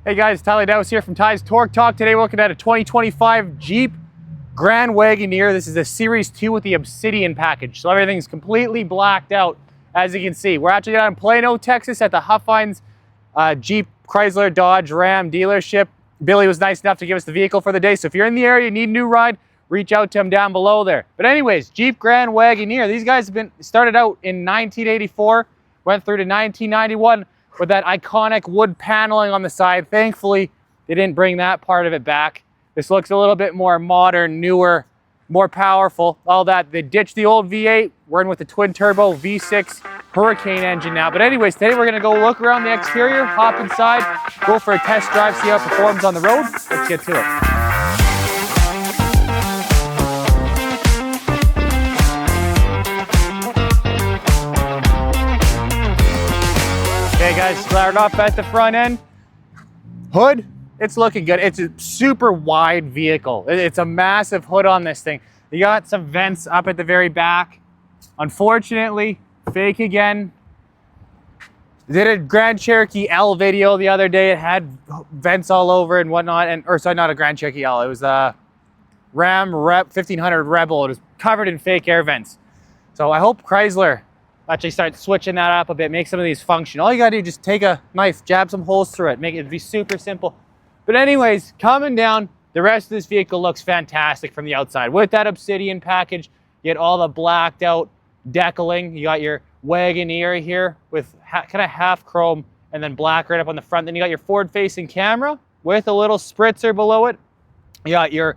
Hey guys, Tyler Dowse here from Ty's Torque Talk. Today we're looking at a 2025 Jeep Grand Wagoneer. This is a Series 2 with the Obsidian package. So everything's completely blacked out, as you can see. We're actually down in Plano, Texas at the Huffines Jeep, Chrysler, Dodge, Ram dealership. Billy was nice enough to give us the vehicle for the day. So if you're in the area, you need a new ride, reach out to him down below there. But anyways, Jeep Grand Wagoneer. These guys have been started out in 1984, went through to 1991. With that iconic wood paneling on the side. Thankfully, they didn't bring that part of it back. This looks a little bit more modern, newer, more powerful, all that. They ditched the old V8. We're in with the twin turbo V6 Hurricane engine now. But anyways, today we're gonna go look around the exterior, hop inside, go for a test drive, see how it performs on the road. Let's get to it. Okay guys, start off at the front end. Hood, it's looking good. It's a super wide vehicle. It's a massive hood on this thing. You got some vents up at the very back. Unfortunately, fake again. Did a Grand Cherokee L video the other day. It had vents all over and whatnot. Or sorry, not a Grand Cherokee L. It was a Ram 1500 Rebel. It was covered in fake air vents. So I hope Chrysler actually start switching that up a bit, make some of these function. All you gotta do is just take a knife, jab some holes through it, make it be super simple. But anyways, coming down, the rest of this vehicle looks fantastic from the outside. With that Obsidian package, you get all the blacked out decaling. You got your Wagoneer here with kind of half chrome and then black right up on the front. Then you got your forward-facing camera with a little spritzer below it. You got your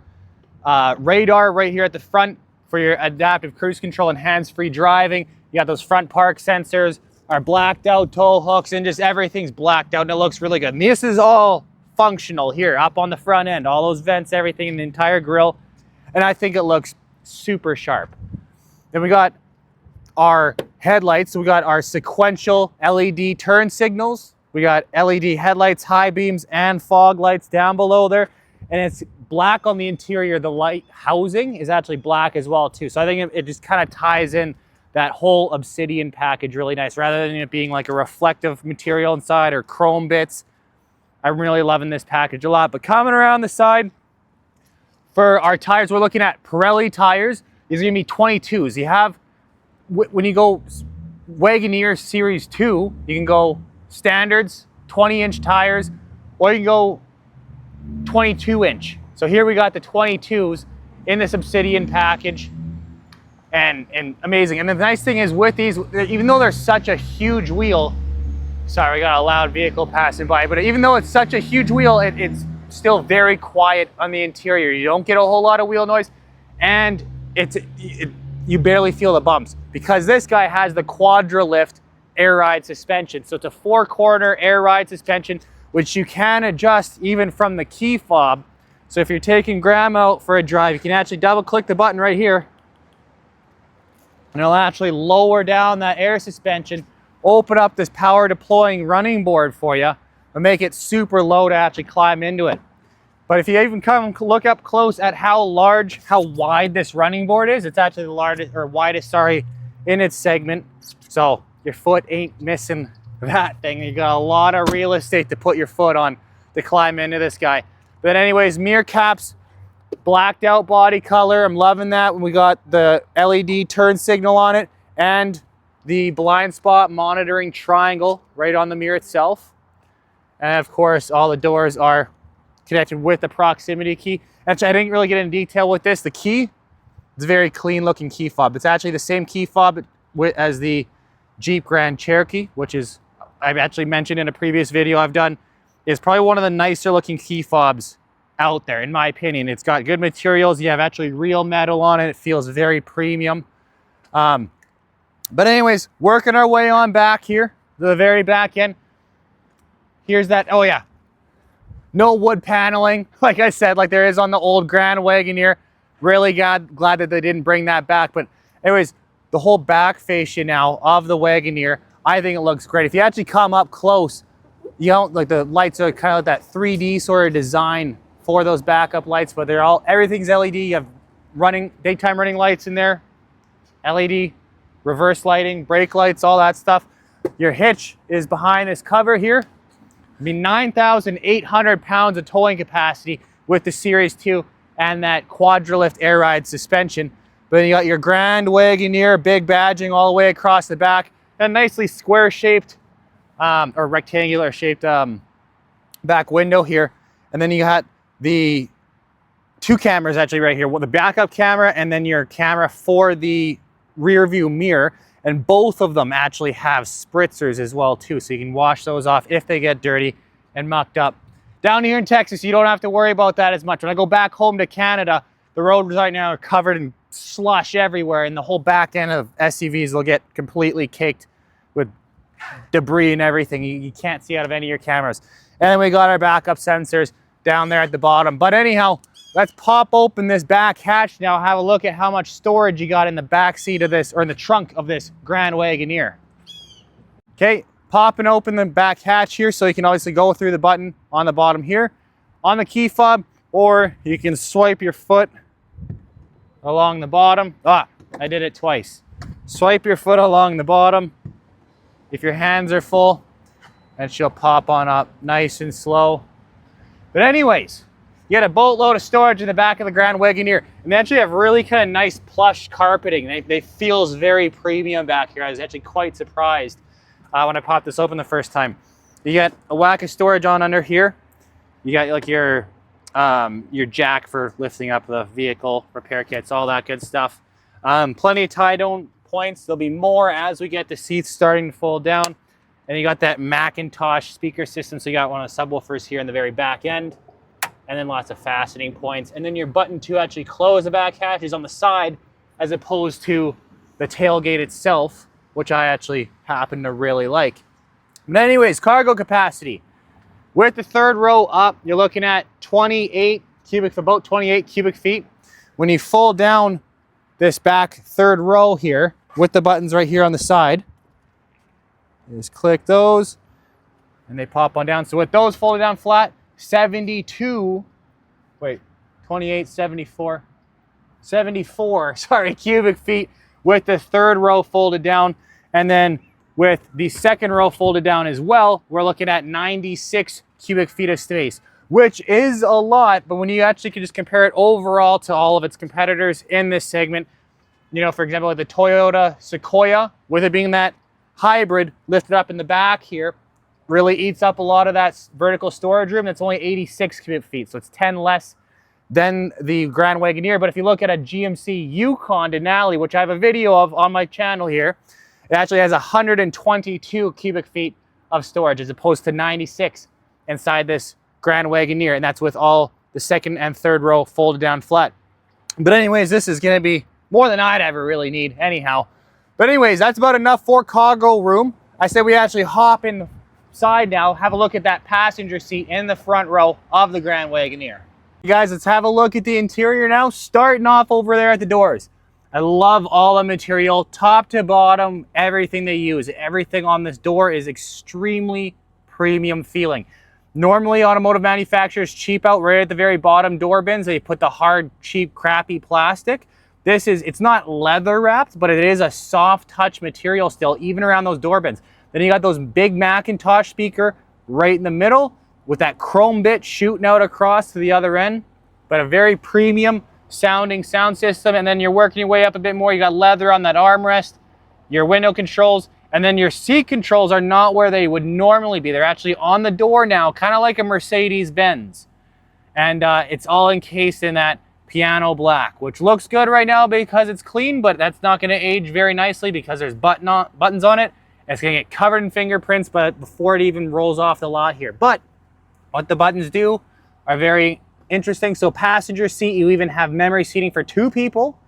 radar right here at the front for your adaptive cruise control and hands-free driving. You got those front park sensors, our blacked out tow hooks, and just everything's blacked out and it looks really good. And this is all functional here up on the front end, all those vents, everything, the entire grille. And I think it looks super sharp. Then we got our headlights. So we got our sequential LED turn signals. We got LED headlights, high beams, and fog lights down below there. And it's black on the interior. The light housing is actually black as well too. So I think it just kind of ties in that whole Obsidian package really nice, rather than it being like a reflective material inside or chrome bits. I'm really loving this package a lot. But coming around the side, for our tires, we're looking at Pirelli tires. These are gonna be 22s. You have, when you go Wagoneer Series 2, you can go standards, 20-inch tires, or you can go 22-inch. So here we got the 22s in this Obsidian package. And amazing. And the nice thing is with these, even though they're such a huge wheel, sorry, we got a loud vehicle passing by, but even though it's such a huge wheel, it's still very quiet on the interior. You don't get a whole lot of wheel noise, and you barely feel the bumps because this guy has the Quadra-Lift air ride suspension. So it's a 4-corner air ride suspension, which you can adjust even from the key fob. So if you're taking Graham out for a drive, you can actually double click the button right here, and it'll actually lower down that air suspension, open up this power deploying running board for you, and make it super low to actually climb into it. But if you even come look up close at how wide this running board is, it's actually the largest or widest, in its segment. So your foot ain't missing that thing. You got a lot of real estate to put your foot on to climb into this guy. But anyways, mirror caps, blacked out body color. I'm loving that. We got the LED turn signal on it and the blind spot monitoring triangle right on the mirror itself. And of course, all the doors are connected with the proximity key. Actually, I didn't really get into detail with this. The key, it's a very clean looking key fob. It's actually the same key fob as the Jeep Grand Cherokee, which is, I've actually mentioned in a previous video I've done, is probably one of the nicer looking key fobs out there, in my opinion. It's got good materials. You have actually real metal on it. It feels very premium. But anyways, working our way on back here, the very back end. Here's that, oh yeah, no wood paneling, like I said, like there is on the old Grand Wagoneer. Really glad that they didn't bring that back. But anyways, the whole back fascia now of the Wagoneer, I think it looks great. If you actually come up close, you know, like the lights are kind of like that 3D sort of design for those backup lights, but everything's LED. You have daytime running lights in there, LED, reverse lighting, brake lights, all that stuff. Your hitch is behind this cover here. I mean, 9,800 pounds of towing capacity with the Series 2 and that Quadralift air ride suspension. But then you got your Grand Wagoneer, big badging all the way across the back, a nicely square shaped or rectangular shaped back window here. And then you got the two cameras actually right here, the backup camera and then your camera for the rear view mirror. And both of them actually have spritzers as well too, so you can wash those off if they get dirty and mucked up. Down here in Texas, you don't have to worry about that as much. When I go back home to Canada, the roads right now are covered in slush everywhere, and the whole back end of SUVs will get completely caked with debris and everything. You can't see out of any of your cameras. And then we got our backup sensors down there at the bottom. But anyhow, let's pop open this back hatch now, have a look at how much storage you got in the back seat of this, or in the trunk of this Grand Wagoneer. Okay, popping open the back hatch here, so you can obviously go through the button on the bottom here on the key fob, or you can swipe your foot along the bottom. Ah, I did it twice. Swipe your foot along the bottom if your hands are full, and she'll pop on up nice and slow. But anyways, you get a boatload of storage in the back of the Grand Wagoneer, and they actually have really kind of nice plush carpeting. They feels very premium back here. I was actually quite surprised when I popped this open the first time. You get a whack of storage on under here. You got like your jack for lifting up the vehicle, repair kits, all that good stuff. Plenty of tie-down points. There'll be more as we get the seats starting to fold down. And you got that Macintosh speaker system, so you got one of the subwoofers here in the very back end. And then lots of fastening points. And then your button to actually close the back hatch is on the side, as opposed to the tailgate itself, which I actually happen to really like. But anyways, cargo capacity. With the third row up, you're looking at about 28 cubic feet. When you fold down this back third row here, with the buttons right here on the side, just click those, and they pop on down. So with those folded down flat, 74 cubic feet with the third row folded down. And then with the second row folded down as well, we're looking at 96 cubic feet of space, which is a lot. But when you actually can just compare it overall to all of its competitors in this segment, you know, for example, like the Toyota Sequoia, with it being that hybrid lifted up in the back here, really eats up a lot of that vertical storage room. That's only 86 cubic feet, so it's 10 less than the Grand Wagoneer. But if you look at a GMC Yukon Denali, which I have a video of on my channel here, it actually has 122 cubic feet of storage as opposed to 96 inside this Grand Wagoneer, and that's with all the second and third row folded down flat. But anyways, this is going to be more than I'd ever really need anyhow. But anyways, that's about enough for cargo room. I said we actually hop in the side now, have a look at that passenger seat in the front row of the Grand Wagoneer. You guys, let's have a look at the interior now, starting off over there at the doors. I love all the material, top to bottom, everything they use. Everything on this door is extremely premium feeling. Normally, automotive manufacturers cheap out right at the very bottom door bins. They put the hard, cheap, crappy plastic. It's not leather wrapped, but it is a soft touch material still, even around those door bins. Then you got those big Macintosh speaker right in the middle with that chrome bit shooting out across to the other end, but a very premium sounding sound system. And then you're working your way up a bit more. You got leather on that armrest, your window controls, and then your seat controls are not where they would normally be. They're actually on the door now, kind of like a Mercedes-Benz. And it's all encased in that piano black, which looks good right now because it's clean, but that's not going to age very nicely because there's buttons on it. It's going to get covered in fingerprints, but before it even rolls off the lot here. But what the buttons do are very interesting. So passenger seat, you even have memory seating for 2 people.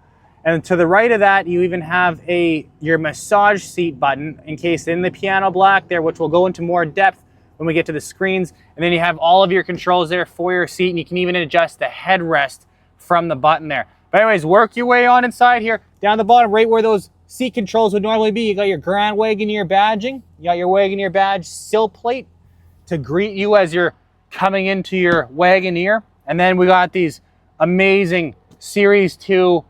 And to the right of that, you even have your massage seat button encased in the piano black there, which will go into more depth when we get to the screens. And then you have all of your controls there for your seat, and you can even adjust the headrest from the button there. But anyways, work your way on inside here. Down the bottom, right where those seat controls would normally be, you got your Grand Wagoneer badging. You got your Wagoneer badge sill plate to greet you as you're coming into your Wagoneer. And then we got these amazing Series 2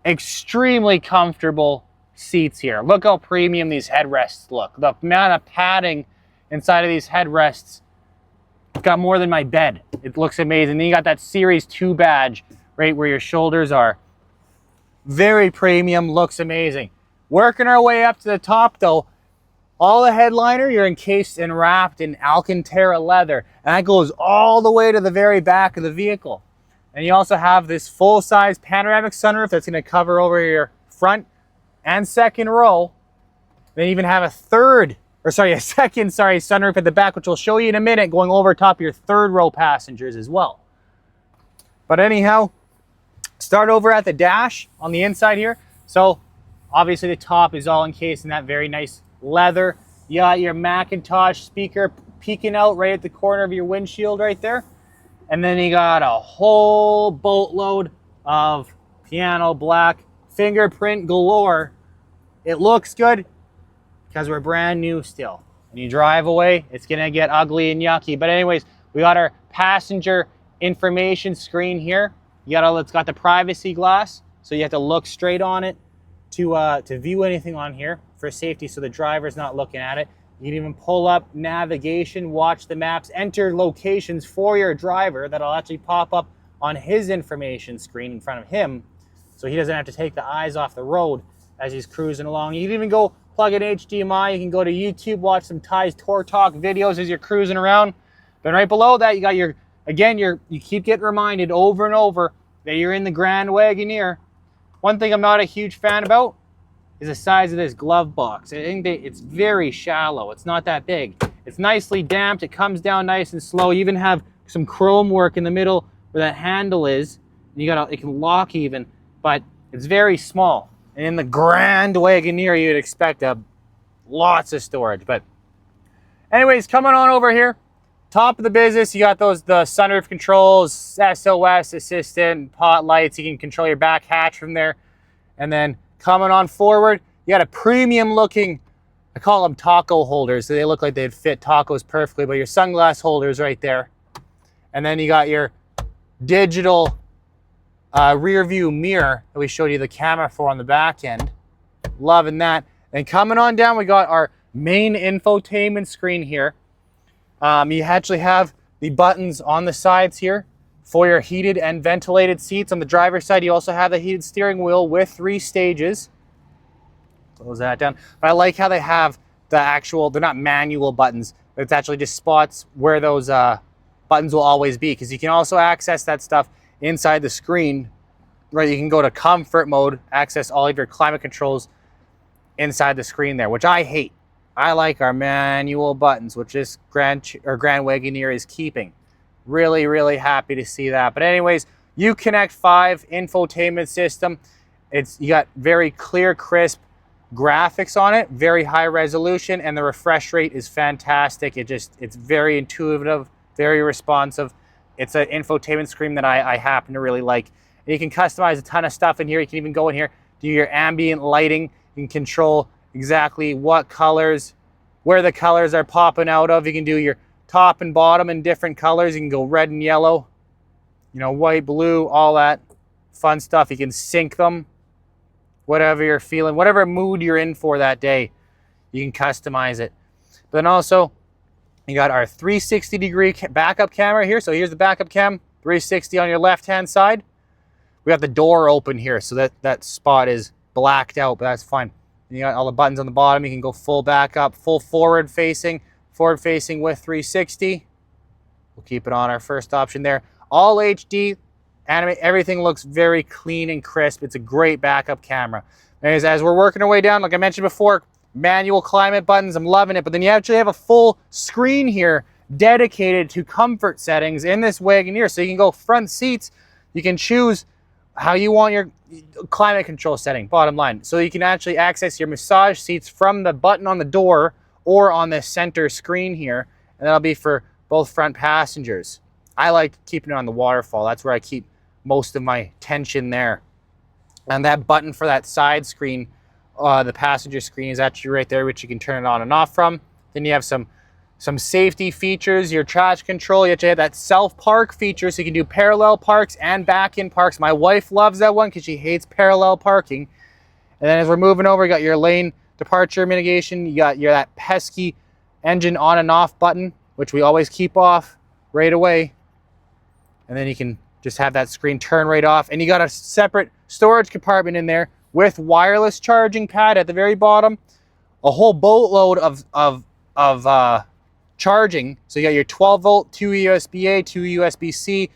extremely comfortable seats here. Look how premium these headrests look. The amount of padding inside of these headrests. It's got more than my bed. It looks amazing. Then you got that Series 2 badge right where your shoulders are. Very premium, looks amazing. Working our way up to the top though, all the headliner, you're encased and wrapped in Alcantara leather. And that goes all the way to the very back of the vehicle. And you also have this full-size panoramic sunroof that's gonna cover over your front and second row. Then you even have a second sunroof at the back, which we'll show you in a minute, going over top of your third row passengers as well. But anyhow, start over at the dash on the inside here. So obviously the top is all encased in that very nice leather. You got your Macintosh speaker peeking out right at the corner of your windshield right there. And then you got a whole boatload of piano black, fingerprint galore. It looks good because we're brand new still. When you drive away, it's gonna get ugly and yucky. But anyways, we got our passenger information screen here. It's got the privacy glass, so you have to look straight on it to view anything on here for safety, so the driver's not looking at it. You can even pull up navigation, watch the maps, enter locations for your driver that'll actually pop up on his information screen in front of him, so he doesn't have to take the eyes off the road as he's cruising along. You can even go plug in HDMI. You can go to YouTube, watch some Ty's Tour Talk videos as you're cruising around. But right below that, you got you keep getting reminded over and over that you're in the Grand Wagoneer. One thing I'm not a huge fan about is the size of this glove box. I think it's very shallow. It's not that big. It's nicely damped. It comes down nice and slow. You even have some chrome work in the middle where that handle is. It can lock even, but it's very small. And in the Grand Wagoneer, you'd expect lots of storage. But anyways, coming on over here, top of the business, you got the sunroof controls, SOS assistant, pot lights. You can control your back hatch from there. And then coming on forward, you got a premium looking, I call them taco holders. So they look like they'd fit tacos perfectly, but your sunglass holders right there. And then you got your digital rear view mirror that we showed you the camera for on the back end. Loving that. And coming on down, we got our main infotainment screen here. You actually have the buttons on the sides here for your heated and ventilated seats. On the driver's side, you also have the heated steering wheel with 3 stages. Close that down. But I like how they have they're not manual buttons, but it's actually just spots where those buttons will always be, because you can also access that stuff inside the screen, right? You can go to comfort mode, access all of your climate controls inside the screen there, which I hate. I like our manual buttons, which this Grand Wagoneer is keeping. Really, really happy to see that. But anyways, Uconnect 5 infotainment system. You got very clear, crisp graphics on it, very high resolution, and the refresh rate is fantastic. It's very intuitive, very responsive. It's an infotainment screen that I happen to really like. And you can customize a ton of stuff in here. You can even go in here, do your ambient lighting. You can control exactly what colors, where the colors are popping out of. You can do your top and bottom in different colors. You can go red and yellow, white, blue, all that fun stuff. You can sync them, whatever you're feeling, whatever mood you're in for that day, you can customize it. But then also, you got our 360-degree backup camera here. So here's the backup cam, 360 on your left-hand side. We got the door open here, so that spot is blacked out, but that's fine. You got all the buttons on the bottom. You can go full backup, full forward-facing with 360. We'll keep it on our first option there. All HD, everything looks very clean and crisp. It's a great backup camera. As we're working our way down, like I mentioned before, manual climate buttons, I'm loving it. But then you actually have a full screen here dedicated to comfort settings in this Wagoneer. So you can go front seats. You can choose how you want your climate control setting, bottom line. So you can actually access your massage seats from the button on the door or on the center screen here. And that'll be for both front passengers. I like keeping it on the waterfall. That's where I keep most of my tension there. And that button for that side screen, the passenger screen, is actually right there, which you can turn it on and off from. Then you have some safety features, your traction control. You actually have that self-park feature, so you can do parallel parks and back-in parks. My wife loves that one because she hates parallel parking. And then as we're moving over, you got your lane departure mitigation. You got that pesky engine on and off button, which we always keep off right away. And then you can just have that screen turn right off. And you got a separate storage compartment in there with wireless charging pad at the very bottom. A whole boatload of charging. So you got your 12 volt, 2 USB-A, 2 USB-C,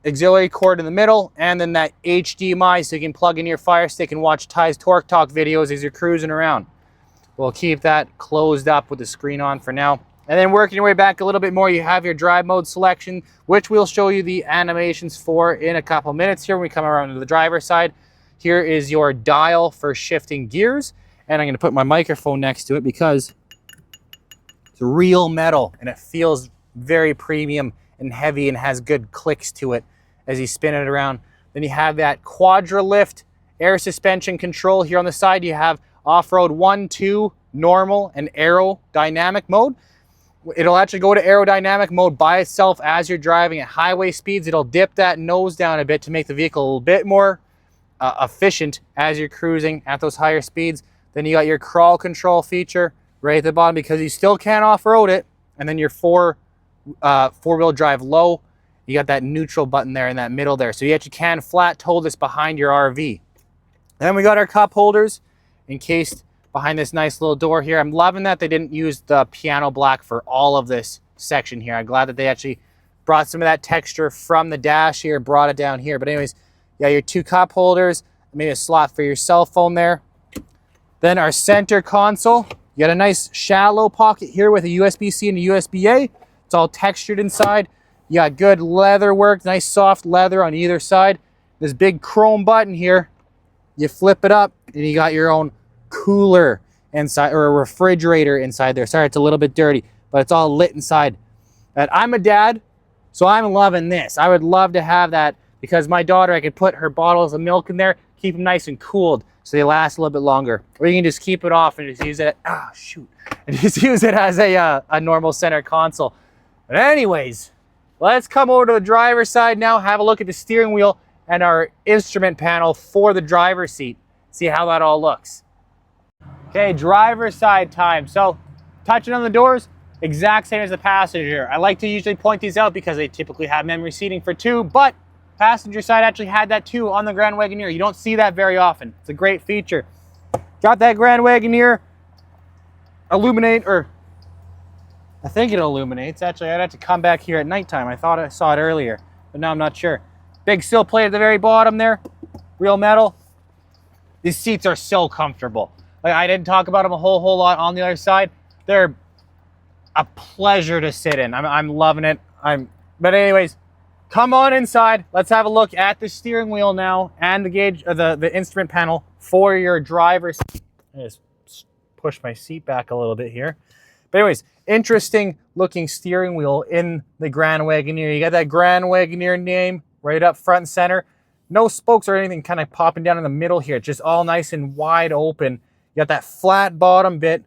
auxiliary cord in the middle, and then that HDMI so you can plug in your Fire Stick and watch Ty's Torque Talk videos as you're cruising around. We'll keep that closed up with the screen on for now. And then working your way back a little bit more, you have your drive mode selection, which we'll show you the animations for in a couple minutes here when we come around to the driver's side. Here is your dial for shifting gears. And I'm going to put my microphone next to it because it's real metal and it feels very premium and heavy and has good clicks to it as you spin it around. Then you have that quadra lift air suspension control. Here on the side you have off-road 1, 2, normal, and aerodynamic mode. It'll actually go to aerodynamic mode by itself as you're driving at highway speeds. It'll dip that nose down a bit to make the vehicle a little bit more efficient as you're cruising at those higher speeds. Then you got your crawl control feature right at the bottom because you still can't off-road it. And then your four-wheel drive low. You got that neutral button there in that middle there. So you actually can flat tow this behind your RV. And then we got our cup holders encased behind this nice little door here. I'm loving that they didn't use the piano black for all of this section here. I'm glad that they actually brought some of that texture from the dash here, brought it down here. But anyways, you got your 2 cup holders, maybe a slot for your cell phone there. Then our center console, you got a nice shallow pocket here with a USB-C and a USB-A. It's all textured inside. You got good leather work, nice soft leather on either side. This big chrome button here, you flip it up and you got your own cooler inside, or a refrigerator inside there. Sorry, it's a little bit dirty, but it's all lit inside. And I'm a dad, so I'm loving this. I would love to have that because my daughter, I could put her bottles of milk in there, keep them nice and cooled so they last a little bit longer. Or you can just keep it off and just use it, and just use it as a normal center console. But anyways, let's come over to the driver's side now, have a look at the steering wheel and our instrument panel for the driver's seat. See how that all looks. Okay, driver's side time. So touching on the doors, exact same as the passenger. I like to usually point these out because they typically have memory seating for 2, but passenger side actually had that too on the Grand Wagoneer. You don't see that very often. It's a great feature. Got that Grand Wagoneer illuminate, or I think it illuminates. Actually, I'd have to come back here at nighttime. I thought I saw it earlier, but now I'm not sure. Big sill plate at the very bottom there, real metal. These seats are so comfortable. Like, I didn't talk about them a whole lot on the other side. They're a pleasure to sit in. I'm loving it. But anyways, come on inside. Let's have a look at the steering wheel now and the gauge, the instrument panel for your driver's seat. I just push my seat back a little bit here. But anyways, interesting looking steering wheel in the Grand Wagoneer. You got that Grand Wagoneer name right up front and center. No spokes or anything kind of popping down in the middle here. Just all nice and wide open. You got that flat bottom bit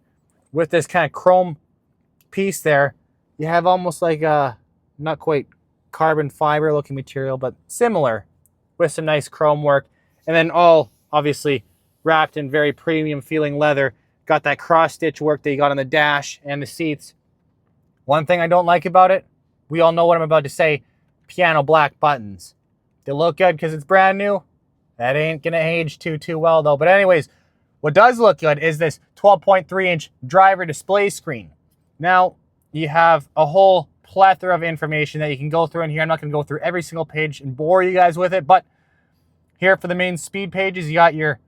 with this kind of chrome piece there. You have almost like a, not quite carbon fiber looking material, but similar with some nice chrome work. And then all obviously wrapped in very premium feeling leather. Got that cross stitch work that you got on the dash and the seats. One thing I don't like about it, we all know what I'm about to say, piano black buttons. They look good because it's brand new. That ain't gonna age too well though. But anyways, what does look good is this 12.3-inch driver display screen. Now, you have a whole plethora of information that you can go through in here. I'm not gonna go through every single page and bore you guys with it, but here for the main speed pages, you got your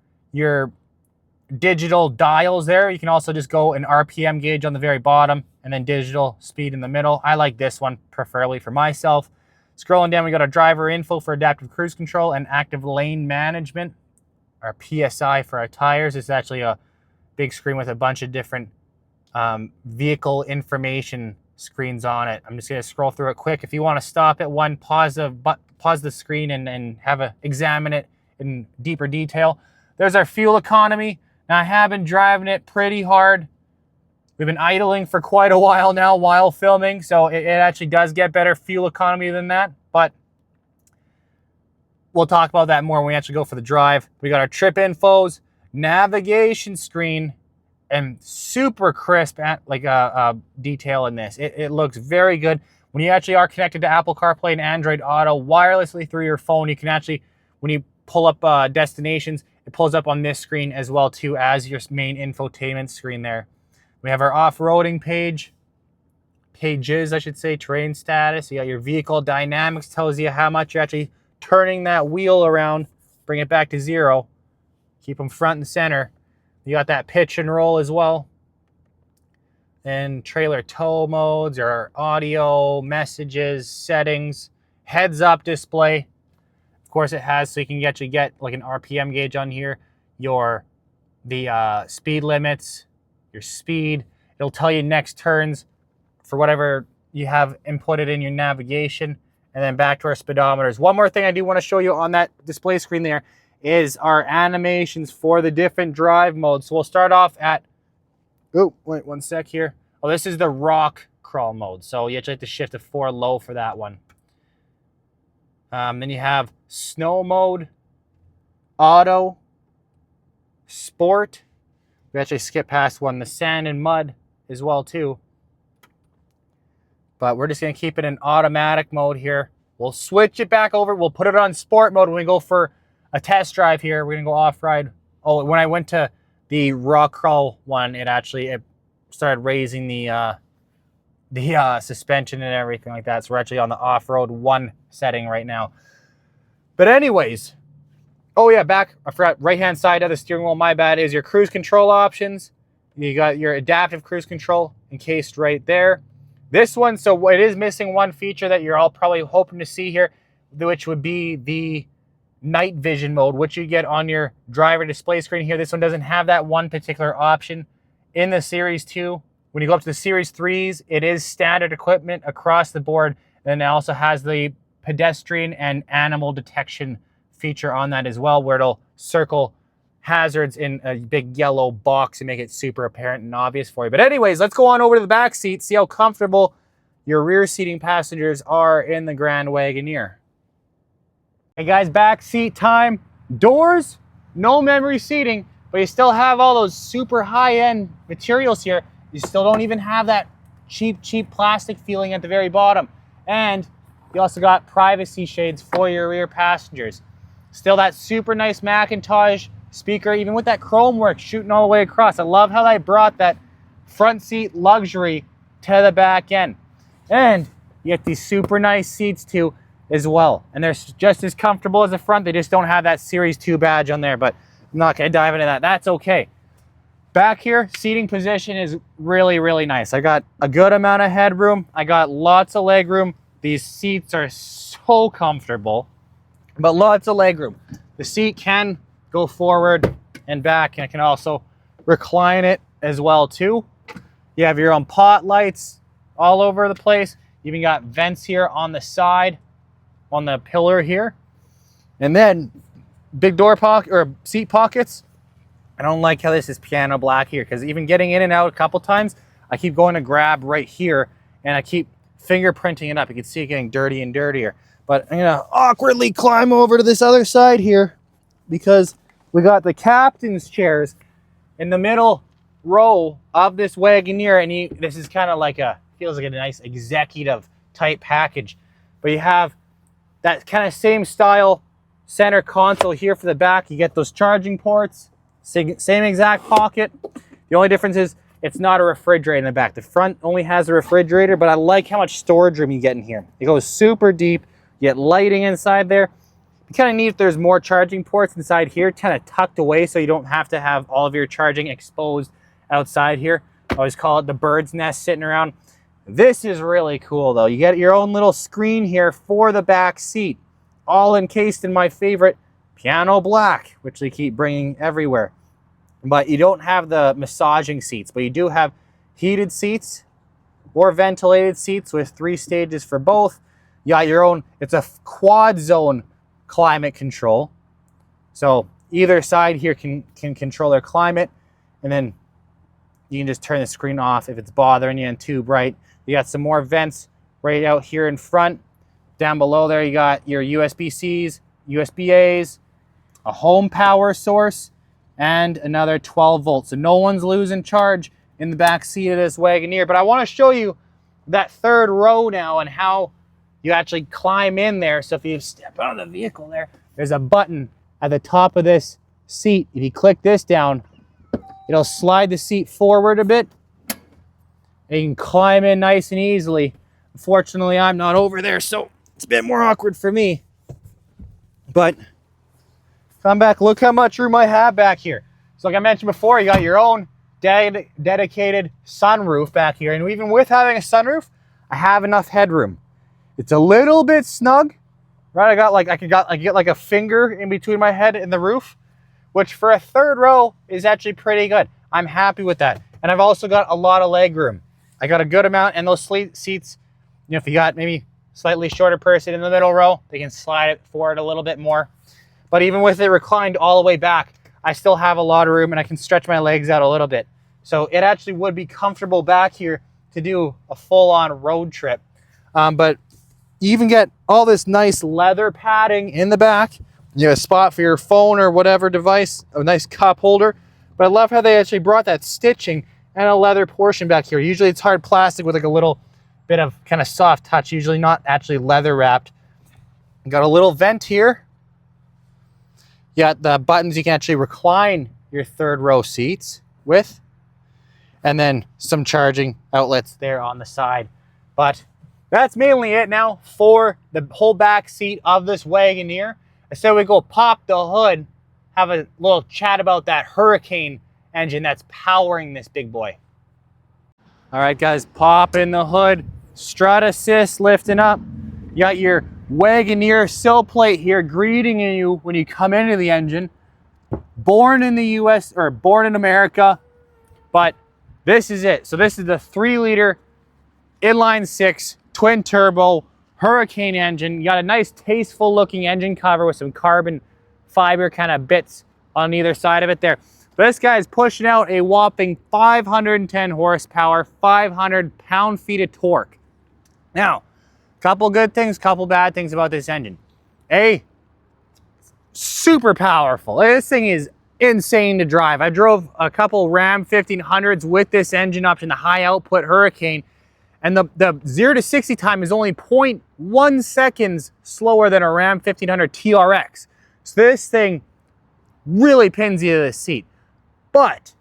digital dials there. You can also just go an RPM gauge on the very bottom and then digital speed in the middle. I like this one preferably for myself. Scrolling down, we got our driver info for adaptive cruise control and active lane management. Our PSI for our tires. It's actually a big screen with a bunch of different vehicle information screens on it. I'm just going to scroll through it quick. If you want to stop at one, pause the screen and examine it in deeper detail. There's our fuel economy. Now, I have been driving it pretty hard. We've been idling for quite a while now while filming, so it actually does get better fuel economy than that, but we'll talk about that more when we actually go for the drive. We got our trip infos, navigation screen, and super crisp detail in this. It looks very good. When you actually are connected to Apple CarPlay and Android Auto wirelessly through your phone, you can actually, when you pull up destinations, it pulls up on this screen as well too as your main infotainment screen there. We have our off-roading pages, I should say, terrain status. You got your vehicle dynamics, tells you how much you're actually turning that wheel around, bring it back to 0, keep them front and center. You got that pitch and roll as well. And trailer tow modes, your audio, messages, settings, heads up display. Of course it has, so you can actually get like an RPM gauge on here, the speed limits, your speed. It'll tell you next turns for whatever you have inputted in your navigation. And then back to our speedometers. One more thing I do want to show you on that display screen there is our animations for the different drive modes. So we'll start off at, oh, wait one sec here. Oh, this is the rock crawl mode. So you actually have to shift to 4 low for that one. Then you have snow mode, auto, sport. We actually skip past one, the sand and mud as well too. But we're just gonna keep it in automatic mode here. We'll switch it back over. We'll put it on sport mode when we go for a test drive here. We're gonna go off-ride. Oh, when I went to the rock crawl one, it started raising the suspension and everything like that. So we're actually on the off-road 1 setting right now. But anyways, oh yeah, I forgot, right-hand side of the steering wheel, my bad, is your cruise control options. You got your adaptive cruise control encased right there. This one, so it is missing one feature that you're all probably hoping to see here, which would be the night vision mode, which you get on your driver display screen here. This one doesn't have that one particular option in the Series 2. When you go up to the Series 3s, it is standard equipment across the board. And it also has the pedestrian and animal detection feature on that as well, where it'll circle hazards in a big yellow box and make it super apparent and obvious for you. But anyways, let's go on over to the back seat, see how comfortable your rear seating passengers are in the Grand Wagoneer. Hey guys, back seat time. Doors, no memory seating, but you still have all those super high-end materials here. You still don't even have that cheap plastic feeling at the very bottom. And you also got privacy shades for your rear passengers. Still that super nice Macintosh speaker, even with that chrome work shooting all the way across. I love how they brought that front seat luxury to the back end. And you get these super nice seats too as well. And they're just as comfortable as the front. They just don't have that Series 2 badge on there, but I'm not gonna dive into that. That's okay. Back here, seating position is really, really nice. I got a good amount of headroom. I got lots of leg room. These seats are so comfortable, but lots of leg room. The seat can go forward and back, and I can also recline it as well too. You have your own pot lights all over the place. You even got vents here on the side, on the pillar here. And then big door pocket or seat pockets. I don't like how this is piano black here, because even getting in and out a couple times, I keep going to grab right here and I keep fingerprinting it up. You can see it getting dirty and dirtier. But I'm gonna awkwardly climb over to this other side here, because we got the captain's chairs in the middle row of this Wagoneer, and this is kind of like feels like a nice executive type package. But you have that kind of same style center console here for the back. You get those charging ports, same exact pocket. The only difference is it's not a refrigerator in the back. The front only has a refrigerator, but I like how much storage room you get in here. It goes super deep. You get lighting inside there. You kind of need if there's more charging ports inside here, kind of tucked away, so you don't have to have all of your charging exposed outside here. I always call it the bird's nest sitting around. This is really cool though. You get your own little screen here for the back seat, all encased in my favorite piano black, which they keep bringing everywhere. But you don't have the massaging seats, but you do have heated seats or ventilated seats with 3 stages for both. You got your own, it's a quad zone climate control. So either side here can control their climate, and then you can just turn the screen off if it's bothering you and too bright. You got some more vents right out here in front. Down below there, you got your USB-Cs, USB-As, a home power source, and another 12 volts. So no one's losing charge in the back seat of this Wagoneer. But I want to show you that third row now and how you actually climb in there. So if you step out of the vehicle there, there's a button at the top of this seat. If you click this down, it'll slide the seat forward a bit. And you can climb in nice and easily. Unfortunately, I'm not over there, so it's a bit more awkward for me. But come back, look how much room I have back here. So like I mentioned before, you got your own dedicated sunroof back here. And even with having a sunroof, I have enough headroom. It's a little bit snug, right? I can get like a finger in between my head and the roof, which for a third row is actually pretty good. I'm happy with that. And I've also got a lot of leg room. I got a good amount, and those seats, you know, if you got maybe slightly shorter person in the middle row, they can slide it forward a little bit more. But even with it reclined all the way back, I still have a lot of room and I can stretch my legs out a little bit. So it actually would be comfortable back here to do a full-on road trip. But you even get all this nice leather padding in the back. You have a spot for your phone or whatever device, a nice cup holder. But I love how they actually brought that stitching and a leather portion back here. Usually it's hard plastic with like a little bit of kind of soft touch, usually not actually leather wrapped. Got a little vent here. You got the buttons you can actually recline your third row seats with. And then some charging outlets there on the side. But that's mainly it now for the whole back seat of this Wagoneer. I said we go pop the hood, have a little chat about that Hurricane engine that's powering this big boy. All right, guys, pop in the hood, strut assist lifting up. You got your Wagoneer sill plate here greeting you when you come into the engine. Born in the US, or born in America, but this is it. So this is the 3-liter inline 6 twin turbo Hurricane engine. You got a nice tasteful looking engine cover with some carbon fiber kind of bits on either side of it there. This guy is pushing out a whopping 510 horsepower, 500 pound-feet of torque. Now, couple good things, couple bad things about this engine. A, super powerful. This thing is insane to drive. I drove a couple Ram 1500s with this engine option, the high output Hurricane, and the 0 to 60 time is only 0.1 seconds slower than a Ram 1500 TRX. So this thing really pins you to the seat. But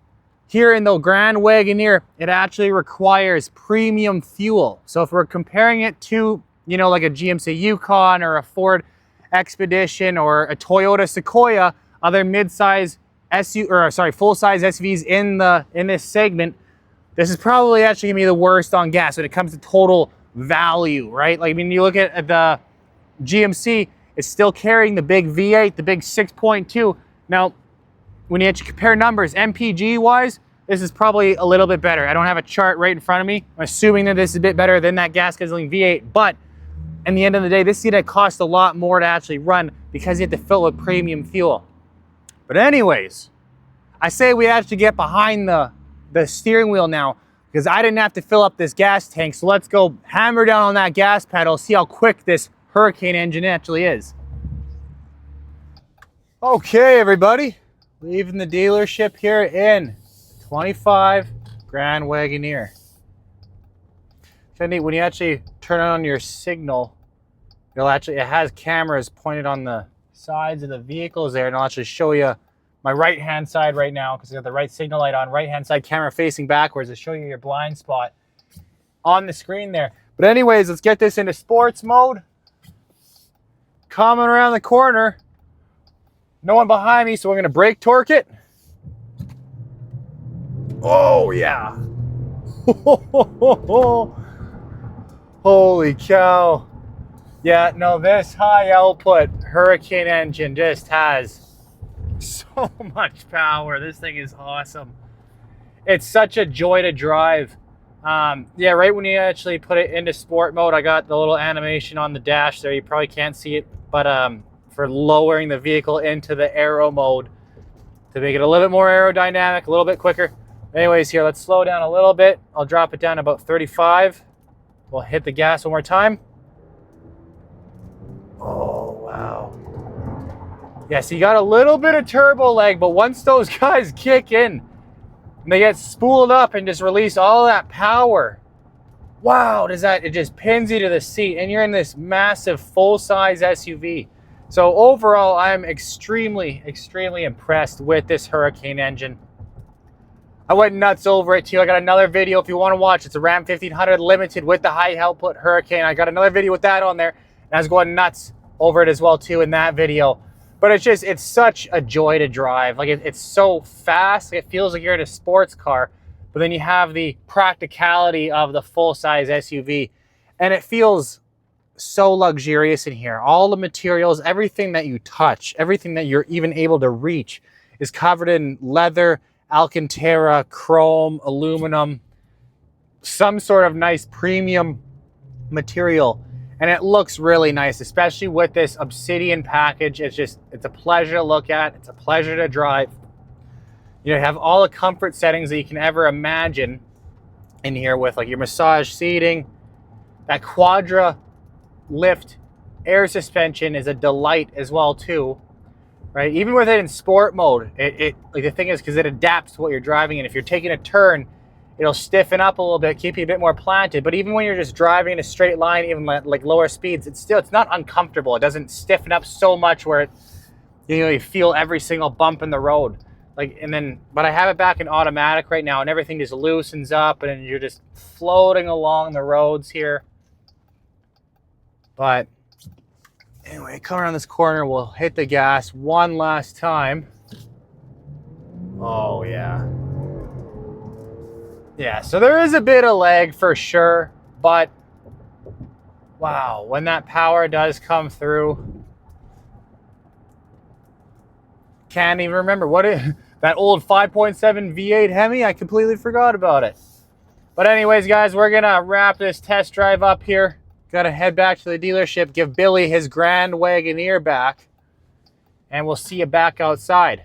here in the Grand Wagoneer, it actually requires premium fuel. So if we're comparing it to, you know, like a GMC Yukon or a Ford Expedition or a Toyota Sequoia, other mid-size full-size SUVs in this segment, this is probably actually gonna be the worst on gas when it comes to total value, right? Like, I mean, you look at the GMC, it's still carrying the big V8, the big 6.2. Now, when you actually compare numbers, MPG-wise, this is probably a little bit better. I don't have a chart right in front of me. I'm assuming that this is a bit better than that gas-guzzling V8, but in the end of the day, this unit costs a lot more to actually run because you have to fill it with premium fuel. But anyways, I say we actually get behind the steering wheel now because I didn't have to fill up this gas tank. So let's go hammer down on that gas pedal, see how quick this Hurricane engine actually is. Okay, everybody. Leaving the dealership here in 25 Grand Wagoneer. Kind of neat when you actually turn on your signal. It has cameras pointed on the sides of the vehicles there, and I'll actually show you my right-hand side right now because I got the right signal light on. Right-hand side camera facing backwards to show you your blind spot on the screen there. But anyways, let's get this into sports mode. Coming around the corner. No one behind me, so we're going to brake torque it. Oh, yeah. Holy cow. Yeah, no, this high output Hurricane engine just has so much power. This thing is awesome. It's such a joy to drive. Yeah, right when you actually put it into sport mode, I got the little animation on the dash there. You probably can't see it, but for lowering the vehicle into the aero mode to make it a little bit more aerodynamic, a little bit quicker. Anyways, here, let's slow down a little bit. I'll drop it down to about 35. We'll hit the gas one more time. Oh, wow. Yeah, so you got a little bit of turbo lag, but once those guys kick in, and they get spooled up and just release all that power, wow, it just pins you to the seat, and you're in this massive full-size SUV. So overall, I'm extremely, extremely impressed with this Hurricane engine. I went nuts over it too. I got another video if you want to watch. It's a Ram 1500 Limited with the high output Hurricane. I got another video with that on there, and I was going nuts over it as well too in that video. But it's such a joy to drive. Like it's so fast. It feels like you're in a sports car, but then you have the practicality of the full-size SUV, and it feels so luxurious in here. All the materials, everything that you touch, everything that you're even able to reach is covered in leather, Alcantara, chrome, aluminum, some sort of nice premium material. And it looks really nice, especially with this obsidian package. It's a pleasure to look at. It's a pleasure to drive. You know, you have all the comfort settings that you can ever imagine in here with like your massage seating. That Quadra lift air suspension is a delight as well too. Right, even with it in sport mode, like the thing is, because it adapts to what you're driving, and if you're taking a turn, it'll stiffen up a little bit, keep you a bit more planted. But even when you're just driving in a straight line, even like lower speeds, it's not uncomfortable. It doesn't stiffen up so much where you feel every single bump in the road. But I have it back in automatic right now, and everything just loosens up, and you're just floating along the roads here. But anyway, come around this corner, we'll hit the gas one last time. Oh yeah. Yeah, so there is a bit of lag for sure, but wow, when that power does come through, can't even remember that old 5.7 V8 Hemi, I completely forgot about it. But anyways, guys, we're gonna wrap this test drive up here. Gotta head back to the dealership, give Billy his Grand Wagoneer back, and we'll see you back outside.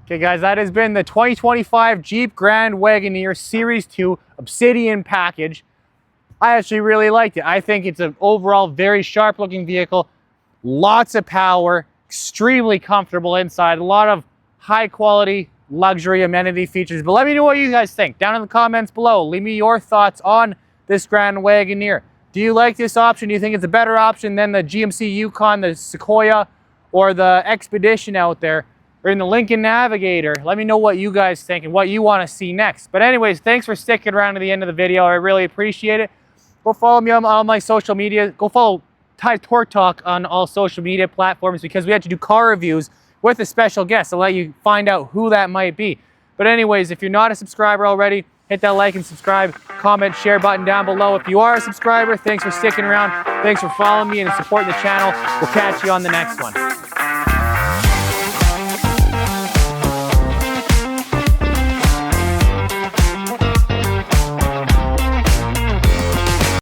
Okay, guys, that has been the 2025 Jeep Grand Wagoneer Series 2 Obsidian package. I actually really liked it. I think it's an overall very sharp looking vehicle, lots of power, extremely comfortable inside, a lot of high quality luxury amenity features. But let me know what you guys think down in the comments below. Leave me your thoughts on this Grand Wagoneer. Do you like this option? Do you think it's a better option than the GMC Yukon, the Sequoia, or the Expedition out there, or in the Lincoln Navigator? Let me know what you guys think and what you want to see next. But anyways, thanks for sticking around to the end of the video. I really appreciate it. Go follow me on all my social media. Go follow Ty Torque Talk on all social media platforms, because we had to do car reviews with a special guest to let you find out who that might be. But anyways, if you're not a subscriber already, hit that like and subscribe, comment, share button down below. If you are a subscriber, thanks for sticking around. Thanks for following me and supporting the channel. We'll catch you on the next one.